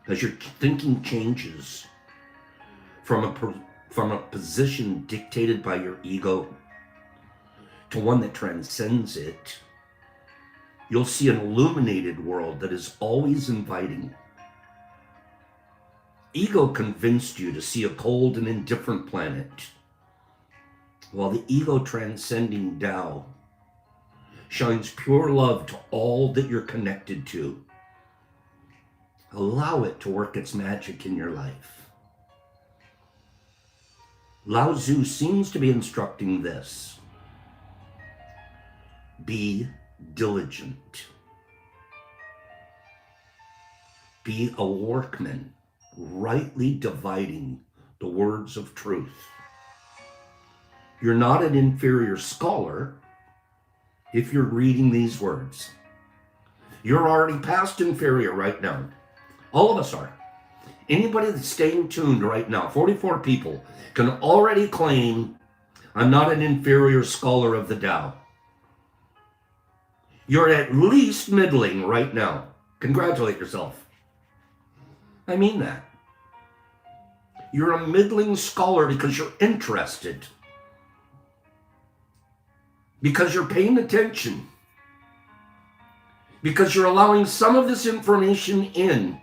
As your thinking changes from a position dictated by your ego to one that transcends it, you'll see an illuminated world that is always inviting. Ego convinced you to see a cold and indifferent planet, while the ego transcending Tao shines pure love to all that you're connected to. Allow it to work its magic in your life. Lao Tzu seems to be instructing this: be diligent. Be a workman, rightly dividing the words of truth. You're not an inferior scholar if you're reading these words. You're already past inferior right now. All of us are. Anybody that's staying tuned right now, 44 people, can already claim, I'm not an inferior scholar of the Tao. You're at least middling right now. Congratulate yourself. I mean that. You're a middling scholar because you're interested. Because you're paying attention. Because you're allowing some of this information in.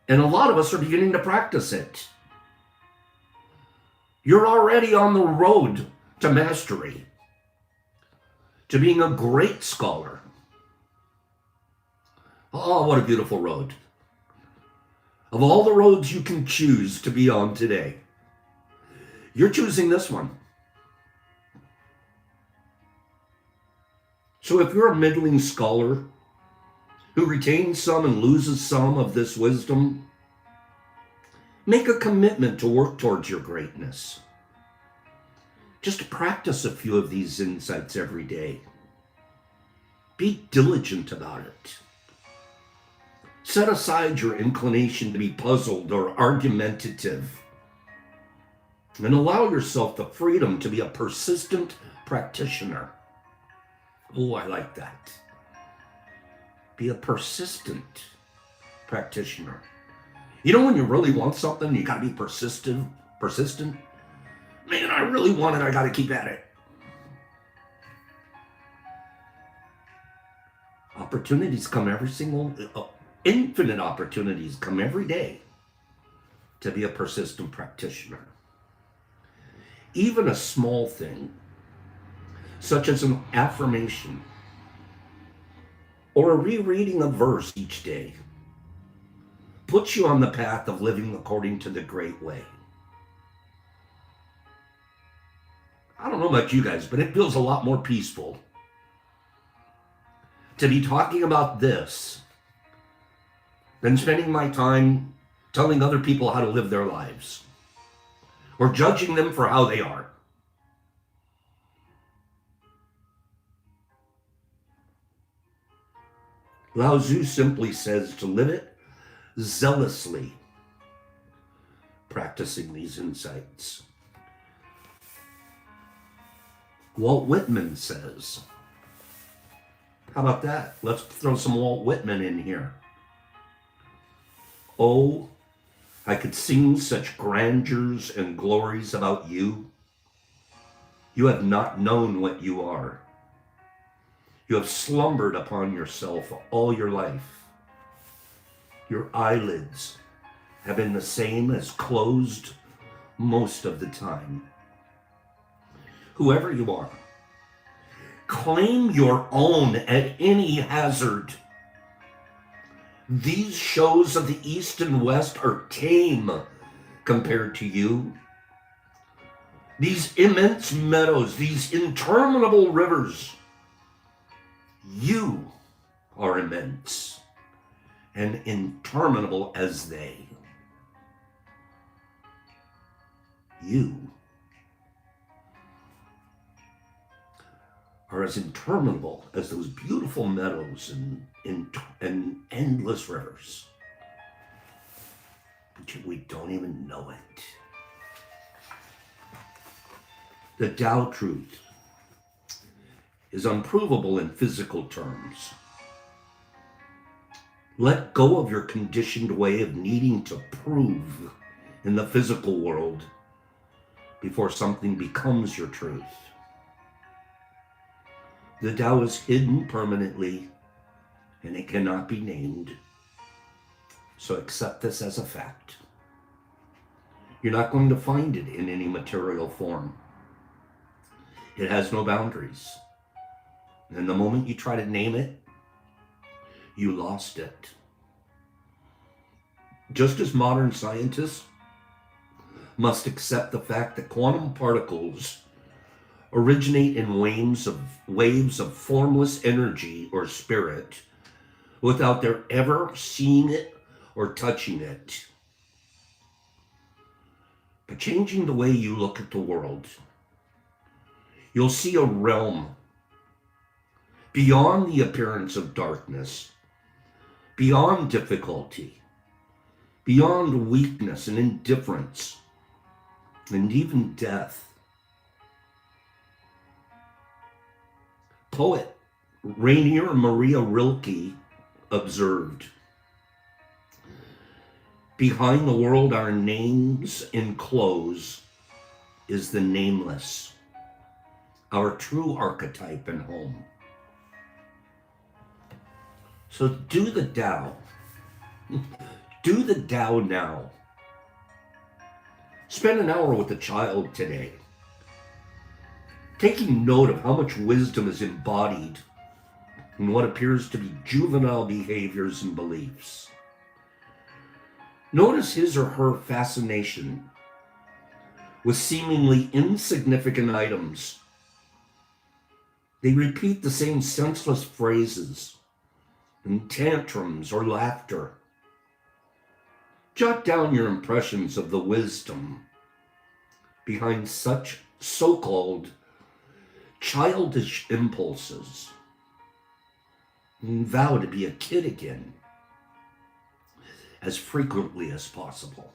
And a lot of us are beginning to practice it. You're already on the road to mastery, to being a great scholar. Oh, what a beautiful road. Of all the roads you can choose to be on today, you're choosing this one. So if you're a middling scholar who retains some and loses some of this wisdom, make a commitment to work towards your greatness. Just practice a few of these insights every day. Be diligent about it. Set aside your inclination to be puzzled or argumentative, and allow yourself the freedom to be a persistent practitioner. Oh, I like that. Be a persistent practitioner. You know when you really want something, you gotta be persistent. Man, I really want it, I gotta keep at it. Opportunities come infinite opportunities come every day to be a persistent practitioner. Even a small thing, such as an affirmation or a rereading a verse each day, puts you on the path of living according to the great way. I don't know about you guys, but it feels a lot more peaceful to be talking about this than spending my time telling other people how to live their lives or judging them for how they are. Lao Tzu simply says to live it zealously, practicing these insights. Walt Whitman says, how about that? Let's throw some Walt Whitman in here. Oh, I could sing such grandeurs and glories about you. You have not known what you are. You have slumbered upon yourself all your life. Your eyelids have been the same as closed most of the time. Whoever you are, claim your own at any hazard. These shows of the East and West are tame compared to you. These immense meadows, these interminable rivers, you are immense and interminable as they. You are as interminable as those beautiful meadows and endless rivers. But we don't even know it. The Tao truth is unprovable in physical terms. Let go of your conditioned way of needing to prove in the physical world before something becomes your truth. The Tao is hidden permanently and it cannot be named. So accept this as a fact. You're not going to find it in any material form. It has no boundaries. And the moment you try to name it, you lost it. Just as modern scientists must accept the fact that quantum particles originate in waves of formless energy or spirit without their ever seeing it or touching it. But changing the way you look at the world, you'll see a realm beyond the appearance of darkness, beyond difficulty, beyond weakness and indifference, and even death. Poet Rainier Maria Rilke observed, "Behind the world our names enclose is the nameless, our true archetype and home." So do the Tao. Do the Tao now. Spend an hour with a child today, taking note of how much wisdom is embodied in what appears to be juvenile behaviors and beliefs. Notice his or her fascination with seemingly insignificant items. They repeat the same senseless phrases in tantrums or laughter. Jot down your impressions of the wisdom behind such so-called childish impulses, and vow to be a kid again as frequently as possible.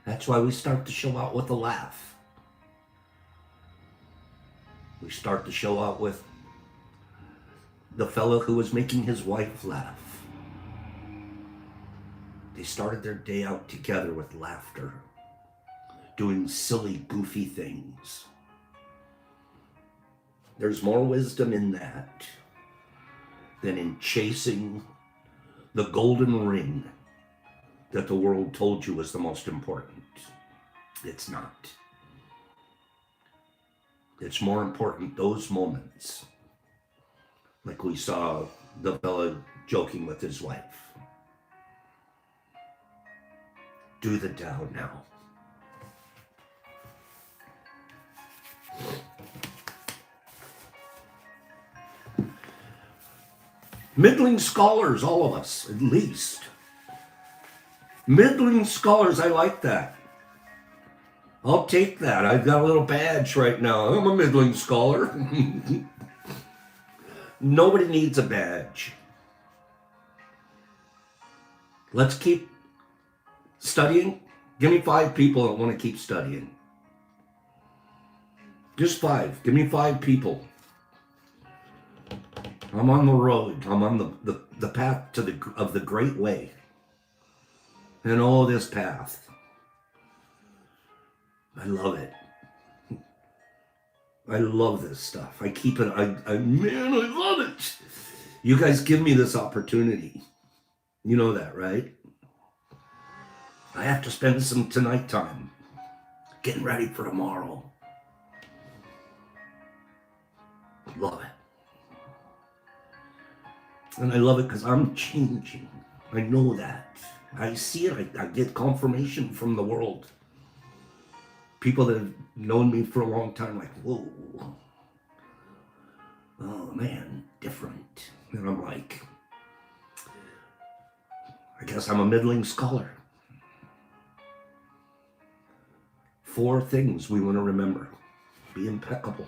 That's why we start the show out with a laugh. We start the show out with the fellow who was making his wife laugh. They started their day out together with laughter, doing silly, goofy things. There's more wisdom in that than in chasing the golden ring that the world told you was the most important. It's not. It's more important those moments, like we saw the fella joking with his wife. Do the Tao now. Middling scholars, all of us, at least. Middling scholars, I like that. I'll take that. I've got a little badge right now. I'm a middling scholar. Nobody needs a badge. Let's keep studying. Give me 5 people that want to keep studying. Just 5. Give me 5 people. I'm on the road. I'm on the path of the great way. And all this path. I love it. I love this stuff. I keep it. I love it. You guys give me this opportunity. You know that, right? I have to spend some tonight time getting ready for tomorrow. Love it. And I love it because I'm changing. I know that. I see it. I get confirmation from the world. People that have known me for a long time, like, whoa. oh man, different. And I'm like, I guess I'm a middling scholar. 4 things we want to remember. Be impeccable.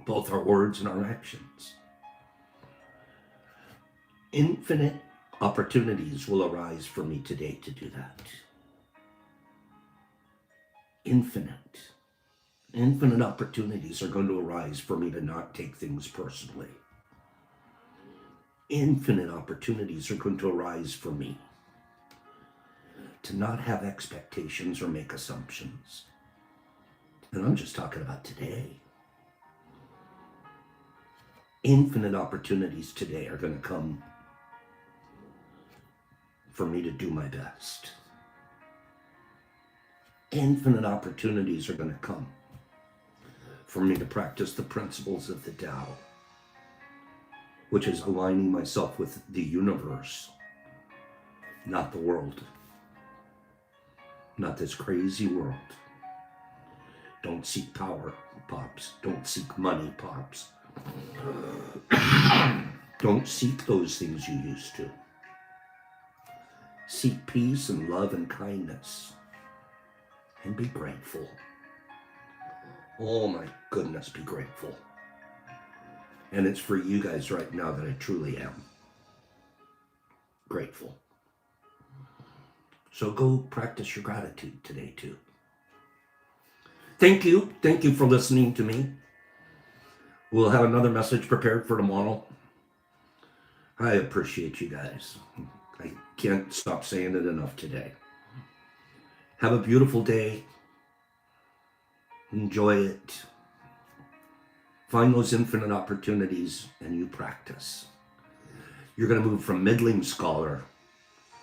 Both our words and our actions. Infinite opportunities will arise for me today to do that. Infinite opportunities are going to arise for me to not take things personally. Infinite opportunities are going to arise for me to not have expectations or make assumptions. And I'm just talking about today. Infinite opportunities today are going to come for me to do my best. Infinite opportunities are going to come for me to practice the principles of the Tao, which is aligning myself with the universe, not the world, not this crazy world. Don't seek power, Pops. Don't seek money, Pops. Don't seek those things you used to. Seek peace and love and kindness, and be grateful. Oh my goodness, be grateful. And it's for you guys right now that I truly am grateful. So go practice your gratitude today too. Thank you for listening to me. We'll have another message prepared for tomorrow. I appreciate you guys. I can't stop saying it enough today. Have a beautiful day. Enjoy it. Find those infinite opportunities and you practice. You're going to move from middling scholar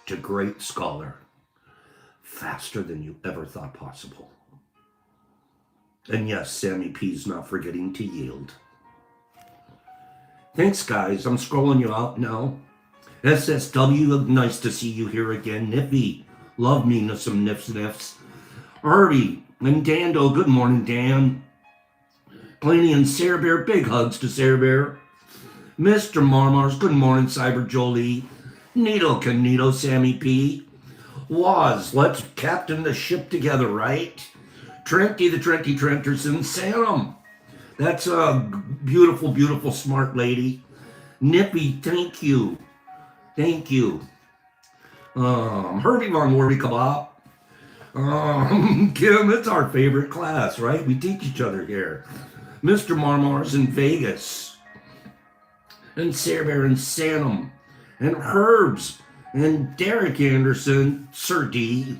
to great scholar faster than you ever thought possible. And yes, Sammy P's not forgetting to yield. Thanks, guys. I'm scrolling you out now. SSW, nice to see you here again. Nippy, love me some niffs. Artie and Dando, good morning, Dan. Planey and Sarah Bear, big hugs to Sarah Bear. Mr. Marmars, good morning, Cyber Jolie. Nito Canito, Sammy P. Waz, let's captain the ship together, right? Trenty the Trenty Trenterson, Sam. That's a beautiful, beautiful, smart lady. Nippy, thank you. Thank you. Herbie Von Wordy Kebab. Kim, it's our favorite class, right? We teach each other here. Mr. Marmars in Vegas. And Sarah Bear and Sanum. And Herbs. And Derek Anderson, Sir D.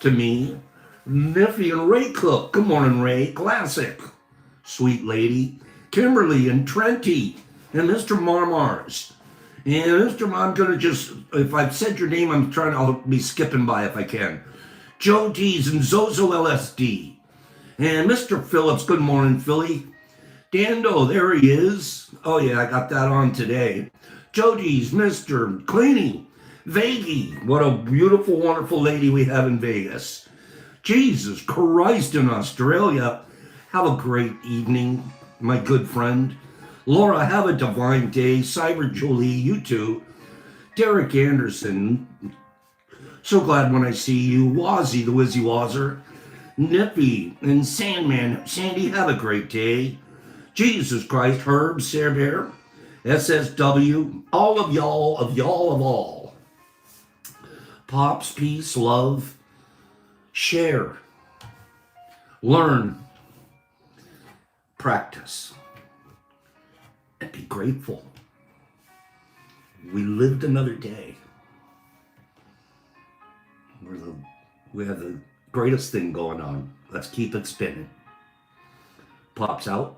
To me. Niffy and Ray Cook. Good morning, Ray. Classic. Sweet lady. Kimberly and Trenty. And Mr. Marmars. And Mr. I'm going to just, if I've said your name, I'll be skipping by if I can. Joe D's and Zozo LSD. And Mr. Phillips, good morning, Philly. Dando, there he is. Oh yeah, I got that on today. Joe D's, Mr. Cleany. Vaggie, what a beautiful, wonderful lady we have in Vegas. Jesus Christ in Australia. Have a great evening, my good friend. Laura, have a divine day. Cyber Jolie, you too. Derek Anderson, so glad when I see you. Wazzy, the Wizzy Wazzer. Nippy and Sandman. Sandy, have a great day. Jesus Christ, Herb, Sarah Bear, SSW, all of y'all, of all. Pops, peace, love, share, learn, practice, and be grateful. We lived another day. We have the greatest thing going on. Let's keep it spinning. Pops out.